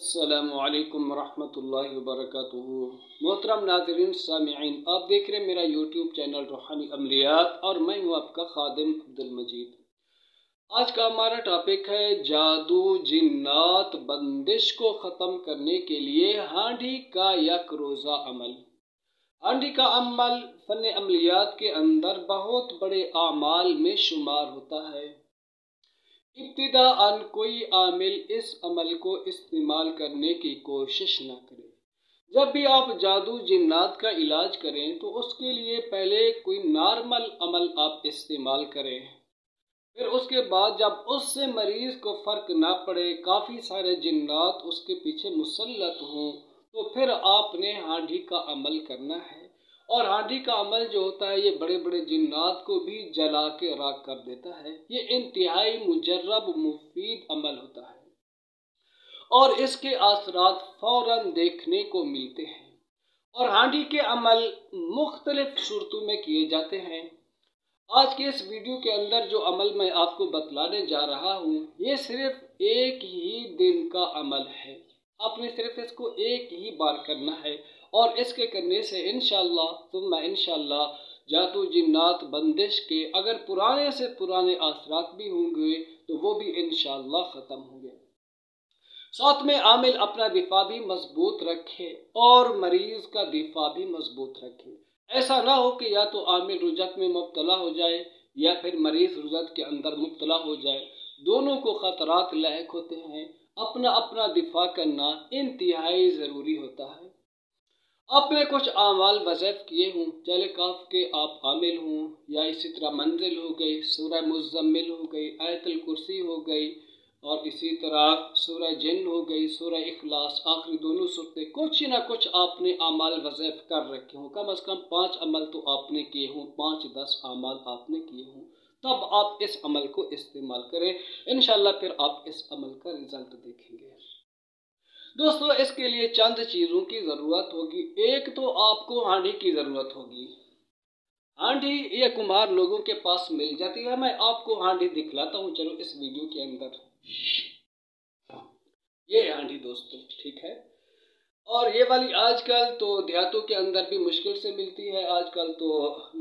अस्सलामुअलैकुम वरहमतुल्लाहि वबरकातुहू। मोहतरम नाज़रीन सामिईन, आप देख रहे हैं मेरा यूट्यूब चैनल रूहानी अमलियात और मैं हूं आपका खादिम अब्दुल मजीद। आज का हमारा टॉपिक है जादू जिन्नात बंदिश को ख़त्म करने के लिए हांडी का एक रोज़ा अमल। हांडी का अमल फ़न अमलियात के अंदर बहुत बड़े आमाल में शुमार होता है। इब्तिदाअन कोई आमिल इस अमल को इस्तेमाल करने की कोशिश न करे। जब भी आप जादू जिन्नात का इलाज करें तो उसके लिए पहले कोई नॉर्मल अमल आप इस्तेमाल करें। फिर उसके बाद जब उससे मरीज को फ़र्क ना पड़े, काफ़ी सारे जिन्नात उसके पीछे मुसल्लत हों, तो फिर आपने हांडी का अमल करना है। और हांडी का अमल जो होता है ये बड़े बड़े जिन्नात को भी जला के राख कर देता है। ये इंतहाई मुजर्रब मुफीद अमल होता है और इसके असरात फौरन देखने को मिलते हैं। और हांडी के अमल मुख्तलिफ सूरतों में किए जाते हैं। आज के इस वीडियो के अंदर जो अमल मैं आपको बतलाने जा रहा हूँ ये सिर्फ एक ही दिन का अमल है। आपने सिर्फ इसको एक ही बार करना है और इसके करने से इंशाअल्लाह जादू जिन्नात बंदिश के अगर पुराने से पुराने असरात भी होंगे तो वो भी इंशाअल्लाह ख़त्म होंगे। साथ में आमिल अपना दिफा भी मजबूत रखे और मरीज का दिफा भी मजबूत रखे। ऐसा ना हो कि या तो आमिल रुजत में मुब्तला हो जाए या फिर मरीज रुजत के अंदर मुब्तला हो जाए। दोनों को खतरात लाहिक होते हैं। अपना अपना दिफा करना इंतहाई ज़रूरी होता है। आपने कुछ आमाल वज़ीफ़ किए हों, चले काफ के आप आमिल हों या इसी तरह मंजिल हो गई, सूरह मुज़म्मिल हो गई, आयतुल कुर्सी हो गई और इसी तरह सूरह जिन हो गई, सूरह इखलास, आखिरी दोनों सूरतें, कुछ ना कुछ आपने आमाल वज़ीफ़ कर रखे हों। कम अज़ कम 5 अमल तो आपने किए हों, 5-10 अमाल आपने किए हों, तब आप इस अमल को इस्तेमाल करें। इंशाअल्लाह फिर आप इस अमल का रिज़ल्ट देखेंगे। दोस्तों, इसके लिए चंद चीज़ों की ज़रूरत होगी। एक तो आपको हांडी की ज़रूरत होगी। हांडी ये कुम्हार लोगों के पास मिल जाती है। मैं आपको हांडी दिखलाता हूँ, चलो इस वीडियो के अंदर। ये हांडी दोस्तों, ठीक है। और ये वाली आजकल तो देहातों के अंदर भी मुश्किल से मिलती है। आजकल तो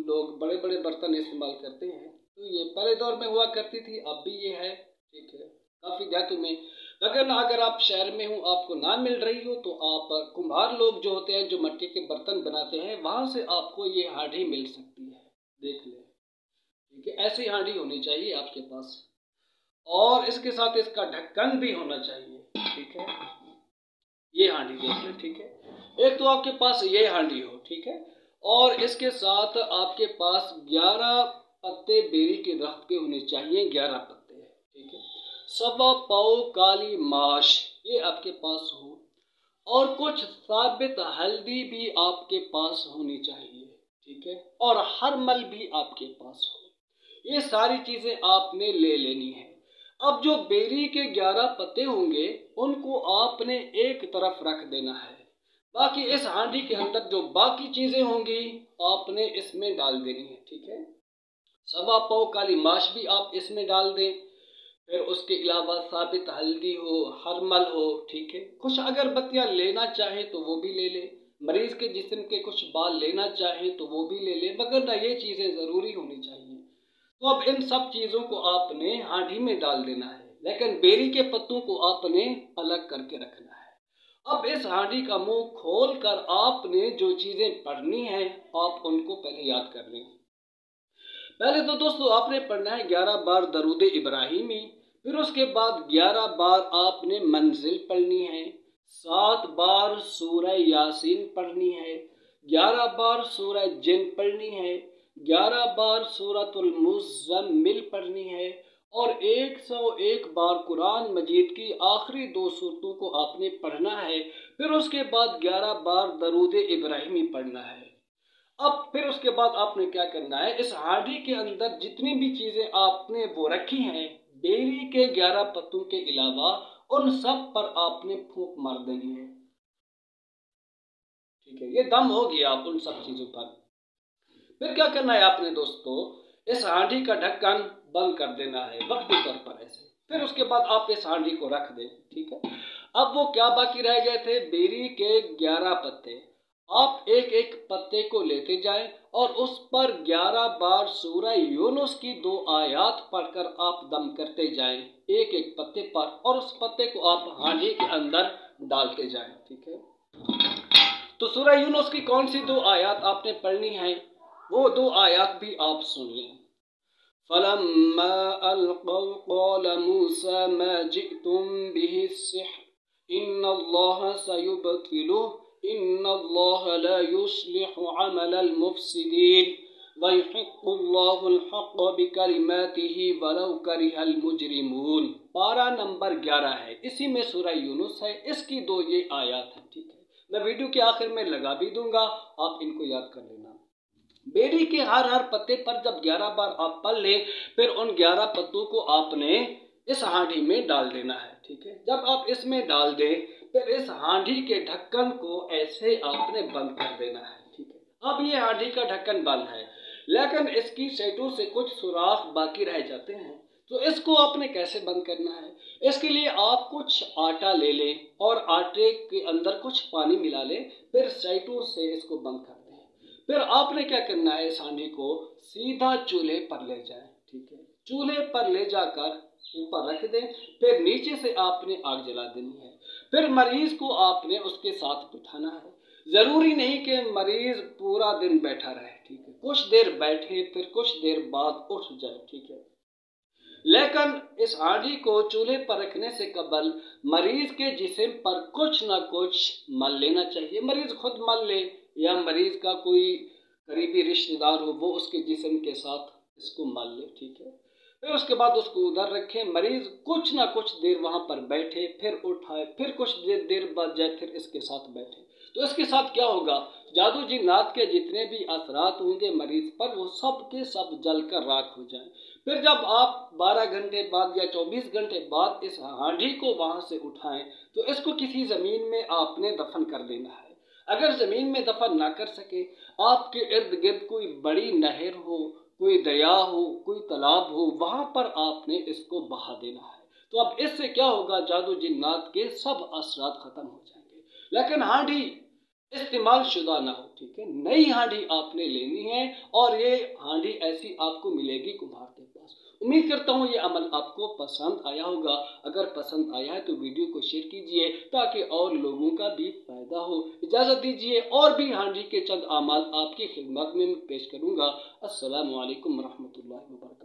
लोग बड़े बड़े बर्तन इस्तेमाल करते हैं। तो ये पहले दौर में हुआ करती थी, अब भी ये है, ठीक है, काफ़ी देहातों में। अगर आप शहर में हो, आपको ना मिल रही हो, तो आप कुम्हार लोग जो होते हैं जो मिट्टी के बर्तन बनाते हैं वहाँ से आपको ये हांडी मिल सकती है, देख लें, ठीक है। ऐसी हांडी होनी चाहिए आपके पास और इसके साथ इसका ढक्कन भी होना चाहिए, ठीक है। ये हांडी देख लें, ठीक है। एक तो आपके पास ये हांडी हो, ठीक है, और इसके साथ आपके पास 11 पत्ते बेरी के दरख्त के होने चाहिए, 11 पत्ते, ठीक है। 1.25 पाव काली माश ये आपके पास हो और कुछ साबित हल्दी भी आपके पास होनी चाहिए, ठीक है, और हरमल भी आपके पास हो। ये सारी चीज़ें आपने ले लेनी है। अब जो बेरी के 11 पत्ते होंगे उनको आपने एक तरफ रख देना है। बाकी इस हांडी के अंदर जो बाकी चीज़ें होंगी आपने इसमें डाल देनी है, ठीक है। 1.25 पाव काली माश भी आप इसमें डाल दें। फिर उसके अलावा साबित हल्दी हो, हरमल हो, ठीक है। कुछ अगरबत्तियाँ लेना चाहे तो वो भी ले ले। मरीज के जिस्म के कुछ बाल लेना चाहे तो वो भी ले ले, मगर ना ये चीज़ें ज़रूरी होनी चाहिए। तो अब इन सब चीज़ों को आपने हांडी में डाल देना है, लेकिन बेरी के पत्तों को आपने अलग करके रखना है। अब इस हांडी का मुंह खोल कर आपने जो चीज़ें पढ़नी हैं आप उनको पहले याद कर लें। पहले तो दोस्तों आपने पढ़ना है 11 बार दरूद इब्राहिमी। फिर उसके बाद 11 बार आपने मंजिल पढ़नी है, 7 बार सूरह यासीन पढ़नी है, 11 बार सूरह जिन पढ़नी है, 11 बार सूरतुल मुज़म्मिल पढ़नी है और 101 बार कुरान मजीद की आखिरी 2 सूरतों को आपने पढ़ना है। फिर उसके बाद 11 बार दरूद इब्राहिमी पढ़ना है। अब फिर उसके बाद आपने क्या करना है, इस हांडी के अंदर जितनी भी चीज़ें आपने वो रखी हैं बेरी के 11 पत्तों के अलावा, उन सब पर आपने फूंक मार देनी है, ठीक है। ये दम हो गया आप उन सब चीज़ों पर। फिर क्या करना है आपने दोस्तों, इस हांडी का ढक्कन बंद कर देना है वक्ती तौर पर ऐसे। फिर उसके बाद आप इस हांडी को रख दें, ठीक है। अब वो क्या बाकी रह गए थे? बेरी के 11 पत्ते। आप एक एक पत्ते को लेते जाएं और उस पर 11 बार सूरह यूनुस की 2 आयत पढ़कर आप दम करते जाएं एक एक पत्ते पर, और उस पत्ते को आप हांडी के अंदर डालते जाएं। ठीक है, तो सूरह यूनुस की कौन सी 2 आयत आपने पढ़नी है, वो 2 आयत भी आप सुन लें। फलम्मा अलक़ौ क़ाल मूसा मा जिअतुम बिहि सिह्र इन्नल्लाह सयुबतिलुहु इन्नल्लाह ला युस्लिहु अमलल मुफ़्सिदीन व युहिक़्क़ुल्लाहुल हक़्क़ बिकलिमातिही वलौ करिहल मुजरिमून। पारा नंबर 11 है, इसी में सूरह यूनुस है, इसकी 2 ये आयत है। ठीक है, मैं वीडियो के आखिर में लगा भी दूंगा, आप इनको याद कर लेना। बेरी के हर पत्ते पर जब 11 बार आप पढ़ लें, फिर उन 11 पत्तों को आपने इस हांडी में डाल देना है। ठीक है, जब आप इसमें डाल दें, फिर इस हांडी के ढक्कन को ऐसे आपने बंद कर देना है। ठीक है, अब ये हांडी का ढक्कन बंद है, लेकिन इसकी साइडों से कुछ सुराख बाकी रह जाते हैं, तो इसको आपने कैसे बंद करना है? इसके लिए आप कुछ आटा ले लें और आटे के अंदर कुछ पानी मिला लें, फिर साइडों से इसको बंद कर दें। फिर आपने क्या करना है, इस हांडी को सीधा चूल्हे पर ले जाएं। ठीक है, चूल्हे पर ले जाकर ऊपर रख दें, फिर नीचे से आपने आग जला देनी है। फिर मरीज को आपने उसके साथ बिठाना है। जरूरी नहीं कि मरीज पूरा दिन बैठा रहे। ठीक है, कुछ देर बैठे, फिर कुछ देर बाद उठ जाए। ठीक है, लेकिन इस हांडी को चूल्हे पर रखने से कबल मरीज के जिस्म पर कुछ ना कुछ मल लेना चाहिए। मरीज खुद मल ले या मरीज का कोई करीबी रिश्तेदार हो, वो उसके जिस्म के साथ इसको मल ले। ठीक है, फिर उसके बाद उसको उधर रखें। मरीज कुछ ना कुछ देर वहां पर बैठे, फिर उठाए, फिर कुछ देर बाद जाए, फिर इसके साथ बैठे। तो इसके साथ क्या होगा, जादू जिन्नात के जितने भी असरात होंगे मरीज पर, वो सब के सब जलकर राख हो जाएं। फिर जब आप 12 घंटे बाद या 24 घंटे बाद इस हांडी को वहां से उठाएं, तो इसको किसी जमीन में आपने दफन कर देना है। अगर जमीन में दफन ना कर सके, आपके इर्द गिर्द कोई बड़ी नहर हो, कोई दरिया हो, कोई तालाब हो, वहां पर आपने इसको बहा देना है। तो अब इससे क्या होगा, जादू जिन्नात के सब असरात खत्म हो जाएंगे। लेकिन हांडी इस्तेमाल शुदा ना हो। ठीक है, नई हांडी आपने लेनी है, और ये हांडी ऐसी आपको मिलेगी कुम्हार के पास। उम्मीद करता हूँ ये अमल आपको पसंद आया होगा। अगर पसंद आया है तो वीडियो को शेयर कीजिए ताकि और लोगों का भी फायदा हो। इजाज़त दीजिए, और भी हांडी के चंद अमाल आपकी खिदमत में पेश करूँगा। अस्सलामु अलैकुम रहमतुल्लाहि व बरकातहू।